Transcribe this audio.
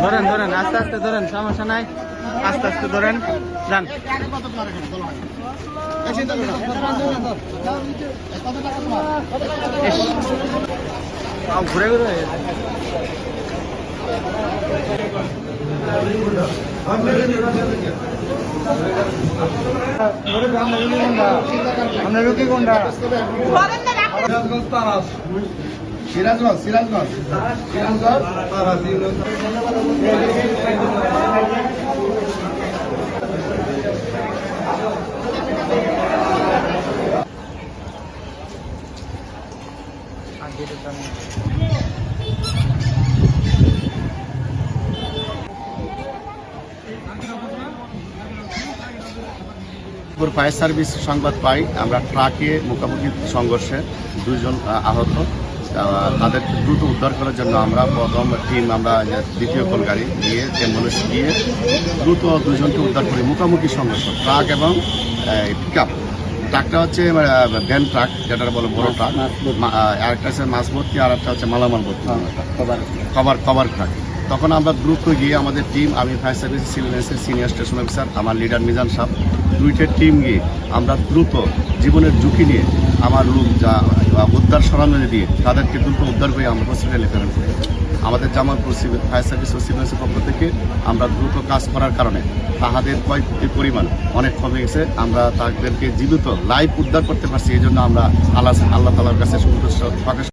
ধরেন ধরেন, আস্তে আস্তে ধরেন, সমস্যা নাই, আস্তে আস্তে ধরেন, যান। ঘুরে ঘুরে আমরা রুকি কোনটা? সিরাজগঞ্জ সিরাজগঞ্জ ফায়ার সার্ভিস সংবাদ পাই আমরা ট্রাকে মুখোমুখি সংঘর্ষে 2 জন আহত। তাদেরকে দ্রুত উদ্ধার করার জন্য আমরা প্রথম টিম, আমরা দ্বিতীয় কল গাড়ি নিয়ে অ্যাম্বুলেন্স গিয়ে দ্রুত 2 জনকে উদ্ধার করি। মুখোমুখি সংঘর্ষ ট্রাক এবং পিকআপ। ট্রাকটা হচ্ছে ভ্যান ট্রাক, যেটা বলে বড় ট্রাক, আরেকটা হচ্ছে মাছ ভর্তি, আর একটা হচ্ছে মালামাল ভর্তি, কভার ট্রাক। তখন আমরা দ্রুত গিয়ে আমাদের টিম, আমি ফায়ার সার্ভিস সিভিল লাইন্সের সিনিয়র স্টেশন অফিসার, আমার লিডার মিজান সাহেব, 2টা টিম গিয়ে আমরা দ্রুত জীবনের ঝুঁকি নিয়ে আমার লোক যা উদ্ধার সরঞ্জাম দিয়ে তাদেরকে দ্রুত উদ্ধার করে আমরা হসপিটালে প্রেরণ করি। আমাদের জামালপুর সিভিল ফায়ার সার্ভিস ও সিভিল লাইন্সের পক্ষ থেকে আমরা দ্রুত কাজ করার কারণে তাহাদের ক্ষয়ক্ষতির পরিমাণ অনেক কমে গেছে। আমরা তাদেরকে জীবিত লাইভ উদ্ধার করতে পারছি, এই জন্য আমরা আল্লাহ তাআলার কাছে সন্তুষ্ট।